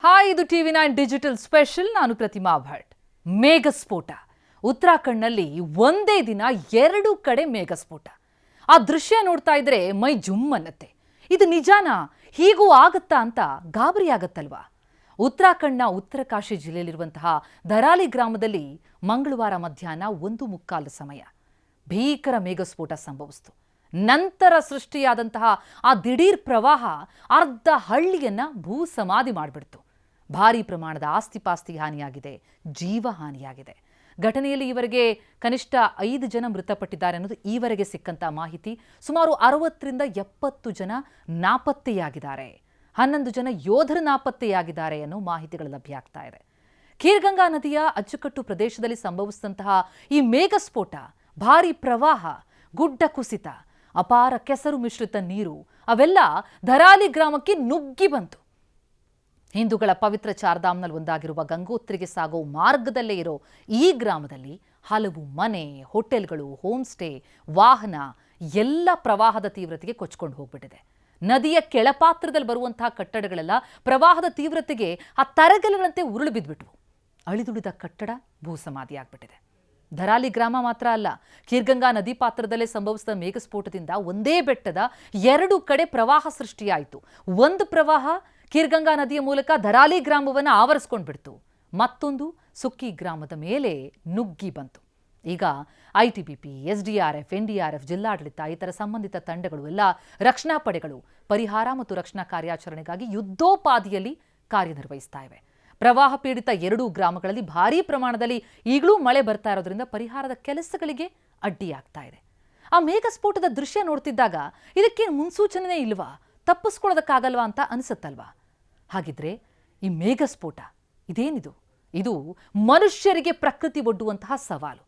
Hi, ಇದು TV9 digital special. ನಾನು ಪ್ರತಿಮಾ ಭಟ್. ಮೇಘಸ್ಫೋಟ. ಉತ್ತರಾಖಂಡ್ನಲ್ಲಿ ಒಂದೇ ದಿನ 2 ಕಡೆ ಮೇಘಸ್ಫೋಟ. ಆ ದೃಶ್ಯ ನೋಡ್ತಾ ಇದ್ರೆ ಮೈ ಜುಮ್ ಅನ್ನತ್ತೆ. ಇದು ನಿಜಾನಾ? ಹೀಗೂ ಆಗುತ್ತಾ ಅಂತ ಗಾಬರಿ ಆಗತ್ತಲ್ವಾ? ಉತ್ತರಾಖಂಡ್ನ ಉತ್ತರಕಾಶಿ ಜಿಲ್ಲೆಯಲ್ಲಿರುವಂತಹ ಧರಾಲಿ ಗ್ರಾಮದಲ್ಲಿ ಮಂಗಳವಾರ ಮಧ್ಯಾಹ್ನ 1:15 ಸಮಯ ಭೀಕರ ಮೇಘಸ್ಫೋಟ ಸಂಭವಿಸಿತು. ನಂತರ ಸೃಷ್ಟಿಯಾದಂತಹ ಆ ದಿಢೀರ್ ಪ್ರವಾಹ ಅರ್ಧ ಹಳ್ಳಿಯನ್ನ ಭೂ ಸಮಾಧಿ ಮಾಡಿಬಿಡ್ತು. ಭಾರೀ ಪ್ರಮಾಣದ ಆಸ್ತಿಪಾಸ್ತಿ ಹಾನಿಯಾಗಿದೆ, ಜೀವ ಹಾನಿಯಾಗಿದೆ. ಘಟನೆಯಲ್ಲಿ ಈವರೆಗೆ ಕನಿಷ್ಠ 5 ಜನ ಮೃತಪಟ್ಟಿದ್ದಾರೆ ಅನ್ನೋದು ಈವರೆಗೆ ಸಿಕ್ಕಂತ ಮಾಹಿತಿ. ಸುಮಾರು 60ರಿಂದ 70 ಜನ ನಾಪತ್ತೆಯಾಗಿದ್ದಾರೆ. 11 ಜನ ಯೋಧರು ನಾಪತ್ತೆಯಾಗಿದ್ದಾರೆ ಅನ್ನೋ ಮಾಹಿತಿಗಳು ಲಭ್ಯ ಆಗ್ತಾ ಇದೆ. ಖೀರ್ಗಂಗಾ ನದಿಯ ಅಚ್ಚುಕಟ್ಟು ಪ್ರದೇಶದಲ್ಲಿ ಸಂಭವಿಸಿದಂತಹ ಈ ಮೇಘಸ್ಫೋಟ, ಭಾರೀ ಪ್ರವಾಹ, ಗುಡ್ಡ ಕುಸಿತ, ಅಪಾರ ಕೆಸರು ಮಿಶ್ರಿತ ನೀರು ಅವೆಲ್ಲ ಧರಾಲಿ ಗ್ರಾಮಕ್ಕೆ ನುಗ್ಗಿ ಬಂತು. ಹಿಂದೂಗಳ ಪವಿತ್ರ ಚಾರ್ಧಾಮ್ನಲ್ಲಿ ಒಂದಾಗಿರುವ ಗಂಗೋತ್ರಿಗೆ ಸಾಗೋ ಮಾರ್ಗದಲ್ಲೇ ಇರೋ ಈ ಗ್ರಾಮದಲ್ಲಿ ಹಲವು ಮನೆ, ಹೋಟೆಲ್ಗಳು, ಹೋಮ್ ಸ್ಟೇ, ವಾಹನ ಎಲ್ಲ ಪ್ರವಾಹದ ತೀವ್ರತೆಗೆ ಕೊಚ್ಕೊಂಡು ಹೋಗ್ಬಿಟ್ಟಿದೆ. ನದಿಯ ಕೆಳಪಾತ್ರದಲ್ಲಿ ಬರುವಂತಹ ಕಟ್ಟಡಗಳೆಲ್ಲ ಪ್ರವಾಹದ ತೀವ್ರತೆಗೆ ಆ ತರಗಲುಗಳಂತೆ ಉರುಳು ಬಿದ್ದುಬಿಟ್ವು. ಅಳಿದುಳಿದ ಕಟ್ಟಡ ಭೂಸಮಾಧಿ ಆಗ್ಬಿಟ್ಟಿದೆ. ಧರಾಲಿ ಗ್ರಾಮ ಮಾತ್ರ ಅಲ್ಲ, ಖೀರ್ಗಂಗಾ ನದಿ ಪಾತ್ರದಲ್ಲೇ ಸಂಭವಿಸಿದ ಮೇಘಸ್ಫೋಟದಿಂದ ಒಂದೇ ಬೆಟ್ಟದ 2 ಕಡೆ ಪ್ರವಾಹ ಸೃಷ್ಟಿಯಾಯಿತು. ಒಂದು ಪ್ರವಾಹ ಖೀರ್ಗಂಗಾ ನದಿಯ ಮೂಲಕ ಧರಾಲಿ ಗ್ರಾಮವನ್ನು ಆವರಿಸ್ಕೊಂಡ್ಬಿಡ್ತು. ಮತ್ತೊಂದು ಸುಕ್ಕಿ ಗ್ರಾಮದ ಮೇಲೆ ನುಗ್ಗಿ ಬಂತು. ಈಗ ITBP, SDRF, NDRF, ಜಿಲ್ಲಾಡಳಿತ, ಇತರ ಸಂಬಂಧಿತ ತಂಡಗಳು ಎಲ್ಲ ರಕ್ಷಣಾ ಪಡೆಗಳು ಪರಿಹಾರ ಮತ್ತು ರಕ್ಷಣಾ ಕಾರ್ಯಾಚರಣೆಗಾಗಿ ಯುದ್ಧೋಪಾದಿಯಲ್ಲಿ ಕಾರ್ಯನಿರ್ವಹಿಸ್ತಾ ಇವೆ. ಪ್ರವಾಹ ಪೀಡಿತ 2 ಗ್ರಾಮಗಳಲ್ಲಿ ಭಾರೀ ಪ್ರಮಾಣದಲ್ಲಿ ಈಗಲೂ ಮಳೆ ಬರ್ತಾ ಇರೋದ್ರಿಂದ ಪರಿಹಾರದ ಕೆಲಸಗಳಿಗೆ ಅಡ್ಡಿಯಾಗ್ತಾ ಇದೆ. ಆ ಮೇಘಸ್ಫೋಟದ ದೃಶ್ಯ ನೋಡ್ತಿದ್ದಾಗ ಇದಕ್ಕೇನು ಮುನ್ಸೂಚನೆ ಇಲ್ವಾ, ತಪ್ಪಿಸ್ಕೊಳ್ಳೋದಕ್ಕಾಗಲ್ವಾ ಅಂತ ಅನಿಸುತ್ತಲ್ವಾ? ಹಾಗಿದ್ರೆ ಈ ಮೇಘಸ್ಫೋಟ ಇದೇನಿದು? ಇದು ಮನುಷ್ಯರಿಗೆ ಪ್ರಕೃತಿ ಒಡ್ಡುವಂತಹ ಸವಾಲು.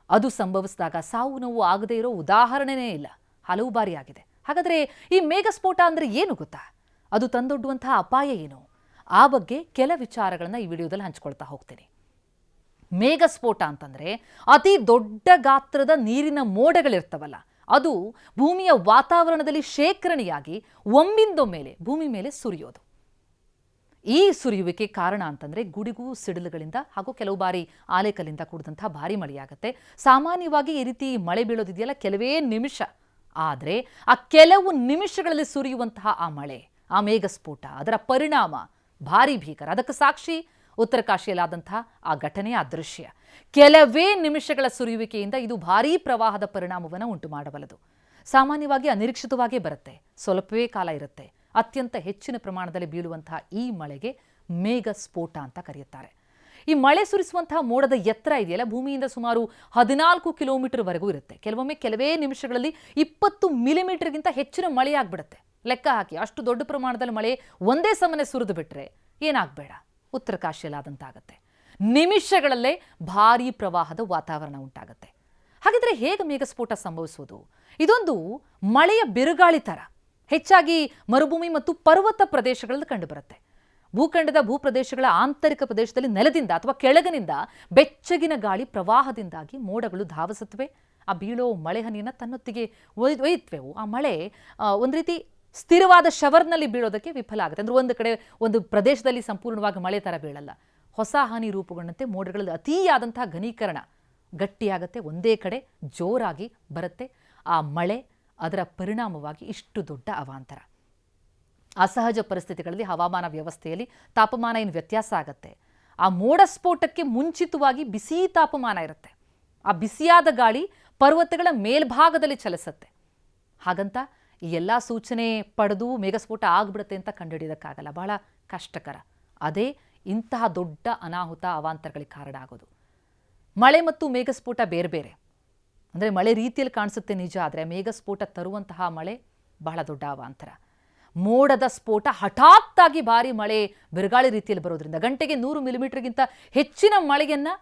ಅದು ಸಂಭವಿಸಿದಾಗ ಸಾವು ನೋವು ಆಗದೇ ಇರೋ ಉದಾಹರಣೆನೇ ಇಲ್ಲ, ಹಲವು ಬಾರಿ ಆಗಿದೆ. ಹಾಗಾದ್ರೆ ಈ ಮೇಘಸ್ಫೋಟ ಅಂದ್ರೆ ಏನು ಗೊತ್ತಾ? ಅದು ತಂದೊಡ್ಡುವಂತಹ ಅಪಾಯ ಏನು? ಆ ಬಗ್ಗೆ ಕೆಲ ವಿಚಾರಗಳನ್ನ ಈ ವಿಡಿಯೋದಲ್ಲಿ ಹಂಚ್ಕೊಳ್ತಾ ಹೋಗ್ತೀನಿ. ಮೇಘಸ್ಫೋಟ ಅಂತಂದ್ರೆ ಅತಿ ದೊಡ್ಡ ಗಾತ್ರದ ನೀರಿನ ಮೋಡಗಳಿರ್ತವಲ್ಲ, ಅದು ಭೂಮಿಯ ವಾತಾವರಣದಲ್ಲಿ ಶೇಖರಣೆಯಾಗಿ ಒಮ್ಮಿಂದೊಮ್ಮೆಲೆ ಭೂಮಿ ಮೇಲೆ ಸುರಿಯೋದು. ಈ ಸುರಿಯುವಿಕೆ ಕಾರಣ ಅಂತಂದ್ರೆ ಗುಡುಗು ಸಿಡಿಲುಗಳಿಂದ ಹಾಗೂ ಕೆಲವು ಬಾರಿ ಆಲೆಕಲ್ಲಿಂದ ಕೂಡಿದಂತಹ ಭಾರಿ ಮಳೆಯಾಗುತ್ತೆ. ಸಾಮಾನ್ಯವಾಗಿ ಈ ರೀತಿ ಮಳೆ ಬೀಳೋದಿದೆಯಲ್ಲ ಕೆಲವೇ ನಿಮಿಷ, ಆದರೆ ಆ ಕೆಲವು ನಿಮಿಷಗಳಲ್ಲಿ ಸುರಿಯುವಂತಹ ಆ ಮಳೆ, ಆ ಮೇಘಸ್ಫೋಟ, ಅದರ ಪರಿಣಾಮ ಭಾರಿ ಭೀಕರ. ಅದಕ್ಕೆ ಸಾಕ್ಷಿ ಉತ್ತರಕಾಶಿಯಲ್ಲಾದಂತಹ ಆ ಘಟನೆ, ಆ ದೃಶ್ಯ. ಕೆಲವೇ ನಿಮಿಷಗಳ ಸುರಿಯುವಿಕೆಯಿಂದ ಇದು ಭಾರೀ ಪ್ರವಾಹದ ಪರಿಣಾಮವನ್ನು ಉಂಟು ಮಾಡಬಲ್ಲದು. ಸಾಮಾನ್ಯವಾಗಿ ಅನಿರೀಕ್ಷಿತವಾಗೇ ಬರುತ್ತೆ, ಸ್ವಲ್ಪವೇ ಕಾಲ ಇರುತ್ತೆ. ಅತ್ಯಂತ ಹೆಚ್ಚಿನ ಪ್ರಮಾಣದಲ್ಲಿ ಬೀಳುವಂತಹ ಈ ಮಳೆಗೆ ಮೇಘಸ್ಫೋಟ ಅಂತ ಕರೆಯುತ್ತಾರೆ. ಈ ಮಳೆ ಸುರಿಸುವಂತಹ ಮೋಡದ ಎತ್ತರ ಇದೆಯಲ್ಲ, ಭೂಮಿಯಿಂದ ಸುಮಾರು 14 ಕಿಲೋಮೀಟರ್ವರೆಗೂ ಇರುತ್ತೆ. ಕೆಲವೊಮ್ಮೆ ಕೆಲವೇ ನಿಮಿಷಗಳಲ್ಲಿ 20 ಮಿಲಿಮೀಟರ್ಗಿಂತ ಹೆಚ್ಚಿನ ಮಳೆ ಆಗ್ಬಿಡುತ್ತೆ. ಲೆಕ್ಕ ಹಾಕಿ, ಅಷ್ಟು ದೊಡ್ಡ ಪ್ರಮಾಣದಲ್ಲಿ ಮಳೆ ಒಂದೇ ಸಮನೆ ಸುರಿದು ಬಿಟ್ರೆ ಏನಾಗಬೇಡ, ಉತ್ತರಕಾಶಿಯಲ್ಲಾದಂತಾಗತ್ತೆ. ನಿಮಿಷಗಳಲ್ಲೇ ಭಾರೀ ಪ್ರವಾಹದ ವಾತಾವರಣ ಉಂಟಾಗತ್ತೆ. ಹಾಗಿದ್ರೆ ಹೇಗೆ ಮೇಘಸ್ಫೋಟ ಸಂಭವಿಸುವುದು? ಇದೊಂದು ಮಳೆಯ ಬಿರುಗಾಳಿ ಥರ ಹೆಚ್ಚಾಗಿ ಮರುಭೂಮಿ ಮತ್ತು ಪರ್ವತ ಪ್ರದೇಶಗಳಲ್ಲಿ ಕಂಡುಬರುತ್ತೆ. ಭೂಖಂಡದ ಭೂಪ್ರದೇಶಗಳ ಆಂತರಿಕ ಪ್ರದೇಶದಲ್ಲಿ ನೆಲದಿಂದ ಅಥವಾ ಕೆಳಗಿನಿಂದ ಬೆಚ್ಚಗಿನ ಗಾಳಿ ಪ್ರವಾಹದಿಂದಾಗಿ ಮೋಡಗಳು ಧಾವಿಸುತ್ತವೆ. ಆ ಬೀಳೋ ಮಳೆ ಹನಿಯನ್ನು ತನ್ನೊತ್ತಿಗೆ ಒಯ್ಯುತ್ತವೆವು. ಆ ಮಳೆ ಒಂದು ರೀತಿ ಸ್ಥಿರವಾದ ಶವರ್ನಲ್ಲಿ ಬೀಳೋದಕ್ಕೆ ವಿಫಲ ಆಗುತ್ತೆ. ಅಂದರೆ ಒಂದು ಕಡೆ ಒಂದು ಪ್ರದೇಶದಲ್ಲಿ ಸಂಪೂರ್ಣವಾಗಿ ಮಳೆ ಥರ ಬೀಳಲ್ಲ, ಹೊಸ ಹನಿ ರೂಪುಗೊಂಡಂತೆ ಮೋಡಗಳಲ್ಲಿ ಅತಿಯಾದಂತಹ ಘನೀಕರಣ ಗಟ್ಟಿಯಾಗತ್ತೆ, ಒಂದೇ ಕಡೆ ಜೋರಾಗಿ ಬರುತ್ತೆ. ಆ ಮಳೆ, ಅದರ ಪರಿಣಾಮವಾಗಿ ಇಷ್ಟು ದೊಡ್ಡ ಅವಾಂತರ. ಅಸಹಜ ಪರಿಸ್ಥಿತಿಗಳಲ್ಲಿ ಹವಾಮಾನ ವ್ಯವಸ್ಥೆಯಲ್ಲಿ ತಾಪಮಾನ ಏನು ವ್ಯತ್ಯಾಸ ಆಗುತ್ತೆ. ಆ ಮೋಡ ಸ್ಫೋಟಕ್ಕೆ ಮುಂಚಿತವಾಗಿ ಬಿಸಿ ತಾಪಮಾನ ಇರುತ್ತೆ. ಆ ಬಿಸಿಯಾದ ಗಾಳಿ ಪರ್ವತಗಳ ಮೇಲ್ಭಾಗದಲ್ಲಿ ಚಲಿಸುತ್ತೆ. ಹಾಗಂತ ಈ ಎಲ್ಲ ಸೂಚನೆ ಪಡೆದು ಮೇಘಸ್ಫೋಟ ಆಗ್ಬಿಡುತ್ತೆ ಅಂತ ಕಂಡುಹಿಡಿಯೋದಕ್ಕಾಗಲ್ಲ, ಬಹಳ ಕಷ್ಟಕರ. ಅದೇ ಇಂತಹ ದೊಡ್ಡ ಅನಾಹುತ, ಅವಾಂತರಗಳಿಗೆ ಕಾರಣ ಆಗೋದು. ಮಳೆ ಮತ್ತು ಮೇಘಸ್ಫೋಟ ಬೇರೆ ಬೇರೆ. ಅಂದರೆ ಮಳೆ ರೀತಿಯಲ್ಲಿ ಕಾಣಿಸುತ್ತೆ ನಿಜ, ಆದರೆ ಮೇಘಸ್ಫೋಟ ತರುವಂತಹ ಮಳೆ ಬಹಳ ದೊಡ್ಡ ಅವಾಂತರ. ಮೋಡದ ಸ್ಫೋಟ ಹಠಾತ್ತಾಗಿ ಭಾರಿ ಮಳೆ ಬಿರುಗಾಳಿ ರೀತಿಯಲ್ಲಿ ಬರೋದ್ರಿಂದ ಗಂಟೆಗೆ 100 ಮಿಲಿಮೀಟರ್ಗಿಂತ ಹೆಚ್ಚಿನ ಮಳೆಯನ್ನು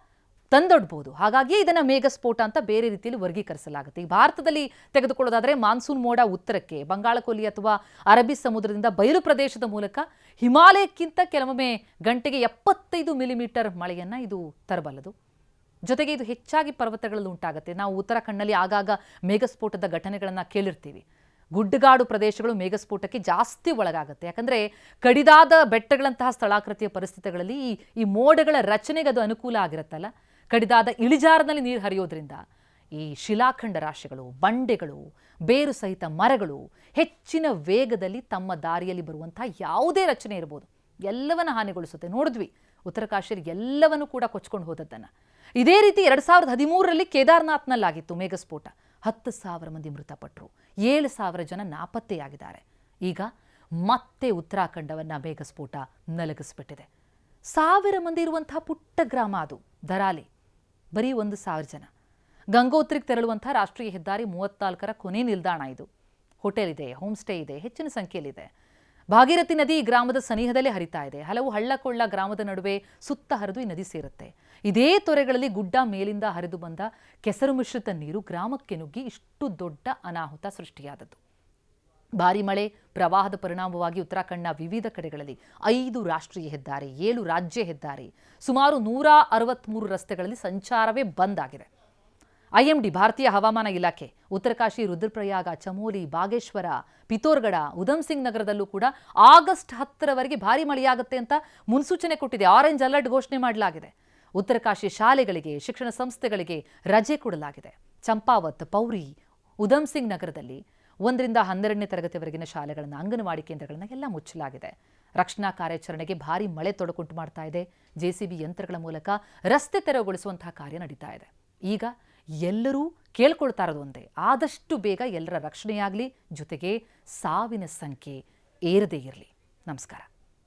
ತಂದೊಡ್ಬೋದು. ಹಾಗಾಗಿ ಇದನ್ನು ಮೇಘಸ್ಫೋಟ ಅಂತ ಬೇರೆ ರೀತಿಯಲ್ಲಿ ವರ್ಗೀಕರಿಸಲಾಗುತ್ತೆ. ಈ ಭಾರತದಲ್ಲಿ ತೆಗೆದುಕೊಳ್ಳೋದಾದರೆ ಮಾನ್ಸೂನ್ ಮೋಡ ಉತ್ತರಕ್ಕೆ ಬಂಗಾಳಕೊಲ್ಲಿ ಅಥವಾ ಅರಬ್ಬಿ ಸಮುದ್ರದಿಂದ ಬಯಲು ಪ್ರದೇಶದ ಮೂಲಕ ಹಿಮಾಲಯಕ್ಕಿಂತ ಕೆಲವೊಮ್ಮೆ ಗಂಟೆಗೆ 75 ಮಿಲಿಮೀಟರ್ ಮಳೆಯನ್ನು ಇದು ತರಬಲ್ಲದು. ಜೊತೆಗೆ ಇದು ಹೆಚ್ಚಾಗಿ ಪರ್ವತಗಳಲ್ಲಿ ಉಂಟಾಗುತ್ತೆ. ನಾವು ಉತ್ತರಾಖಂಡ್ನಲ್ಲಿ ಆಗಾಗ ಮೇಘಸ್ಫೋಟದ ಘಟನೆಗಳನ್ನು ಕೇಳಿರ್ತೀವಿ. ಗುಡ್ಡಗಾಡು ಪ್ರದೇಶಗಳು ಮೇಘಸ್ಫೋಟಕ್ಕೆ ಜಾಸ್ತಿ ಒಳಗಾಗುತ್ತೆ. ಯಾಕಂದರೆ ಕಡಿದಾದ ಬೆಟ್ಟಗಳಂತಹ ಸ್ಥಳಾಕೃತಿಯ ಪರಿಸ್ಥಿತಿಗಳಲ್ಲಿ ಈ ಮೋಡಗಳ ರಚನೆಗೆ ಅದು ಅನುಕೂಲ ಆಗಿರುತ್ತಲ್ಲ. ಕಡಿದಾದ ಇಳಿಜಾರಿನಲ್ಲಿ ನೀರು ಹರಿಯೋದ್ರಿಂದ ಈ ಶಿಲಾಖಂಡ ರಾಶಿಗಳು, ಬಂಡೆಗಳು, ಬೇರು ಸಹಿತ ಮರಗಳು ಹೆಚ್ಚಿನ ವೇಗದಲ್ಲಿ ತಮ್ಮ ದಾರಿಯಲ್ಲಿ ಬರುವಂಥ ಯಾವುದೇ ರಚನೆ ಇರ್ಬೋದು ಎಲ್ಲವನ್ನ ಹಾನಿಗೊಳಿಸುತ್ತೆ. ನೋಡಿದ್ವಿ ಉತ್ತರ ಕಾಶಿಯಲ್ಲಿ ಎಲ್ಲವನ್ನೂ ಕೂಡ ಕೊಚ್ಕೊಂಡು ಹೋದದ್ದನ್ನು. ಇದೇ ರೀತಿ 2013ರಲ್ಲಿ ಕೇದಾರ್ನಾಥ್ನಲ್ಲಾಗಿತ್ತು ಮೇಘಸ್ಫೋಟ. 10,000 ಮಂದಿ ಮೃತಪಟ್ಟರು, 7,000 ಜನ ನಾಪತ್ತೆಯಾಗಿದ್ದಾರೆ. ಈಗ ಮತ್ತೆ ಉತ್ತರಾಖಂಡವನ್ನು ಮೇಘಸ್ಫೋಟ ನಲಗಿಸ್ಬಿಟ್ಟಿದೆ. 1,000 ಮಂದಿ ಇರುವಂತಹ ಪುಟ್ಟ ಗ್ರಾಮ ಅದು ಧರಾಲಿ, ಬರೀ 1,000 ಜನ. ಗಂಗೋತ್ರಿಗೆ ತೆರಳುವಂಥ ರಾಷ್ಟ್ರೀಯ ಹೆದ್ದಾರಿ 34ರ ಕೊನೆ ನಿಲ್ದಾಣ ಇದು. ಹೋಟೆಲ್ ಇದೆ, ಹೋಮ್ ಸ್ಟೇ ಇದೆ, ಹೆಚ್ಚಿನ ಸಂಖ್ಯೆಯಲ್ಲಿದೆ. ಭಾಗೀರಥಿ ನದಿ ಈ ಗ್ರಾಮದ ಸನಿಹದಲ್ಲೇ ಹರಿತಾ ಇದೆ. ಹಲವು ಹಳ್ಳಕೊಳ್ಳ ಗ್ರಾಮದ ನಡುವೆ ಸುತ್ತ ಹರಿದು ಈ ನದಿ ಸೇರುತ್ತೆ. ಇದೇ ತೊರೆಗಳಲ್ಲಿ ಗುಡ್ಡ ಮೇಲಿಂದ ಹರಿದು ಬಂದ ಕೆಸರು ಮಿಶ್ರಿತ ನೀರು ಗ್ರಾಮಕ್ಕೆ ನುಗ್ಗಿ ಇಷ್ಟು ದೊಡ್ಡ ಅನಾಹುತ ಸೃಷ್ಟಿಯಾದದ್ದು. ಭಾರಿ ಮಳೆ ಪ್ರವಾಹದ ಪರಿಣಾಮವಾಗಿ ಉತ್ತರಾಖಂಡ್ನ ವಿವಿಧ ಕಡೆಗಳಲ್ಲಿ 5 ರಾಷ್ಟ್ರೀಯ ಹೆದ್ದಾರಿ, 7 ರಾಜ್ಯ ಹೆದ್ದಾರಿ, ಸುಮಾರು 163 ರಸ್ತೆಗಳಲ್ಲಿ ಸಂಚಾರವೇ ಬಂದ್ ಆಗಿದೆ. IMD ಭಾರತೀಯ ಹವಾಮಾನ ಇಲಾಖೆ ಉತ್ತರಕಾಶಿ, ರುದ್ರಪ್ರಯಾಗ, ಚಮೋಲಿ, ಬಾಗೇಶ್ವರ, ಪಿತೋರ್ಗಢ, ಉಧಮ್ ಸಿಂಗ್ ನಗರದಲ್ಲೂ ಕೂಡ ಆಗಸ್ಟ್ 10ರವರೆಗೆ ಭಾರಿ ಮಳೆಯಾಗುತ್ತೆ ಅಂತ ಮುನ್ಸೂಚನೆ ಕೊಟ್ಟಿದೆ. ಆರೆಂಜ್ ಅಲರ್ಟ್ ಘೋಷಣೆ ಮಾಡಲಾಗಿದೆ. ಉತ್ತರಕಾಶಿ ಶಾಲೆಗಳಿಗೆ, ಶಿಕ್ಷಣ ಸಂಸ್ಥೆಗಳಿಗೆ ರಜೆ ಕೊಡಲಾಗಿದೆ. ಚಂಪಾವತ್, ಪೌರಿ, ಉಧಮ್ ಸಿಂಗ್ ನಗರದಲ್ಲಿ 1ರಿಂದ 12ನೇ ತರಗತಿವರೆಗಿನ ಶಾಲೆಗಳನ್ನು, ಅಂಗನವಾಡಿ ಕೇಂದ್ರಗಳನ್ನು ಎಲ್ಲ ಮುಚ್ಚಲಾಗಿದೆ. ರಕ್ಷಣಾ ಕಾರ್ಯಾಚರಣೆಗೆ ಭಾರಿ ಮಳೆ ತೊಡಕುಂಟು ಮಾಡ್ತಾ ಇದೆ. JCB ಯಂತ್ರಗಳ ಮೂಲಕ ರಸ್ತೆ ತೆರವುಗೊಳಿಸುವಂತಹ ಕಾರ್ಯ ನಡೀತಾ ಇದೆ. ಈಗ ಎಲ್ಲರೂ ಕೇಳ್ಕೊಳ್ತಾ ಇರೋದು ಒಂದೇ, ಆದಷ್ಟು ಬೇಗ ಎಲ್ಲರ ರಕ್ಷಣೆಯಾಗಲಿ, ಜೊತೆಗೆ ಸಾವಿನ ಸಂಖ್ಯೆ ಏರದೇ ಇರಲಿ. ನಮಸ್ಕಾರ.